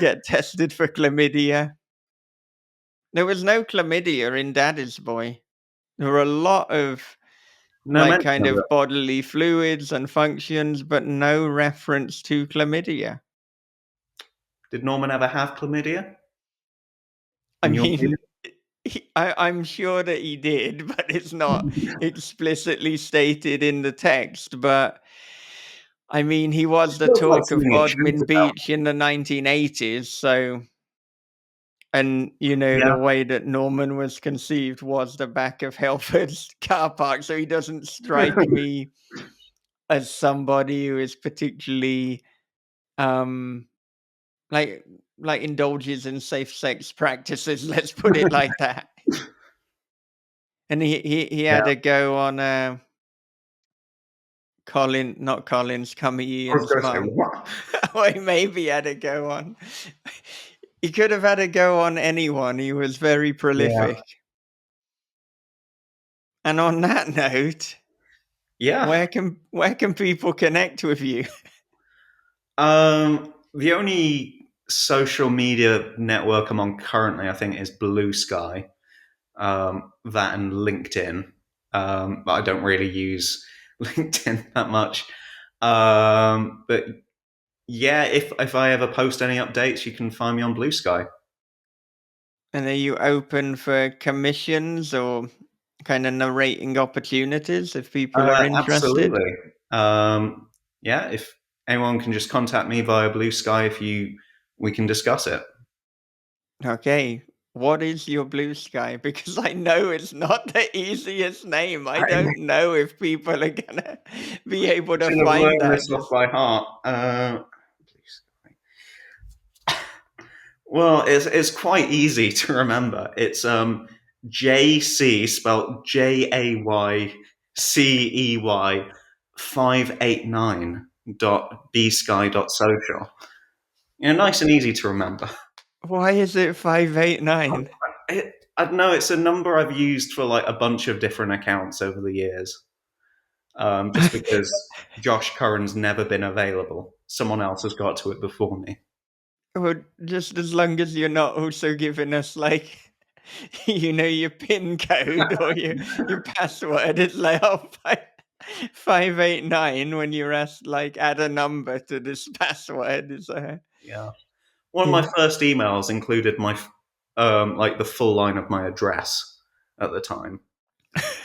get tested for chlamydia. There was no chlamydia in Daddy's Boy. There were a lot of No like mention kind of it. of bodily fluids and functions, but no reference to chlamydia. Did Norman ever have chlamydia? I In your opinion? mean, I'm sure that he did, but it's not explicitly stated in the text. But I mean, he was It the feels like talk of something it should Bodmin about. Beach in the 1980s. So, and the Yeah. way that Norman was conceived was the back of Helford's car park. So he doesn't strike me as somebody who is particularly um like indulges in safe sex practices. Let's put it like that. And he Yeah. had a go on not Collins, Cummy I was Ian's going to say, mum. what? Or he maybe had a go on. He could have had a go on anyone. He was very Yeah. prolific. And on that note, Yeah. where can people connect with you? The only social media network I'm on currently, I think, is Blue Sky. That and LinkedIn. But I don't really use LinkedIn that much. But yeah, if I ever post any updates, you can find me on Blue Sky. And are you open for commissions or kind of narrating opportunities if people are interested? Absolutely. Yeah, if anyone can just contact me via Blue Sky, we can discuss it. Okay. What is your blue sky? Because I know it's not the easiest name. I I don't know if people are gonna be able to should have find learned that. this off Just by heart. Well, it's quite easy to remember. It's JC, spelled JAYCEY, 589.bsky.social. Nice and easy to remember. Why is it 589? I don't know, it's a number I've used for like a bunch of different accounts over the years. Just because Josh Curran's never been available. Someone else has got to it before me. Well, just as long as you're not also giving us like, your PIN code or your password. It's like, oh, 589 when you're asked like add a number to this password is Yeah. One of my yeah. first emails included my like the full line of my address at the time,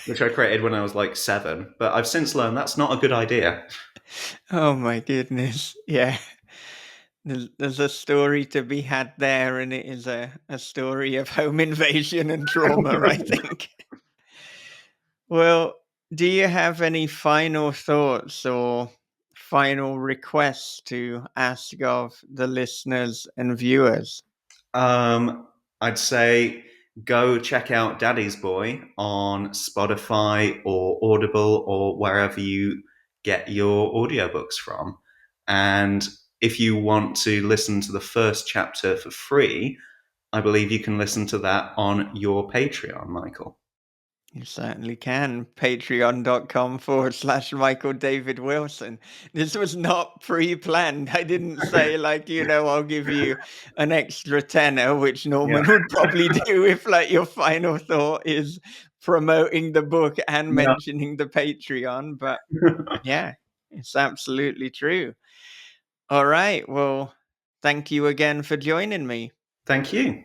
which I created when I was like 7. But I've since learned that's not a good idea. Oh my goodness. Yeah. There's a story to be had there, and it is a story of home invasion and trauma, I think. Well, do you have any final thoughts or final requests to ask of the listeners and viewers? I'd say go check out Daddy's Boy on Spotify or Audible or wherever you get your audiobooks from. And if you want to listen to the first chapter for free, I believe you can listen to that on your Patreon, Michael. You certainly can. Patreon.com/Michael David Wilson. This was not pre planned. I didn't say, like, I'll give you an extra tenner, which Yeah. Norman would probably do if, like, your final thought is promoting the book and Yeah. mentioning the Patreon. But yeah, it's absolutely true. All right. Well, thank you again for joining me. Thank you.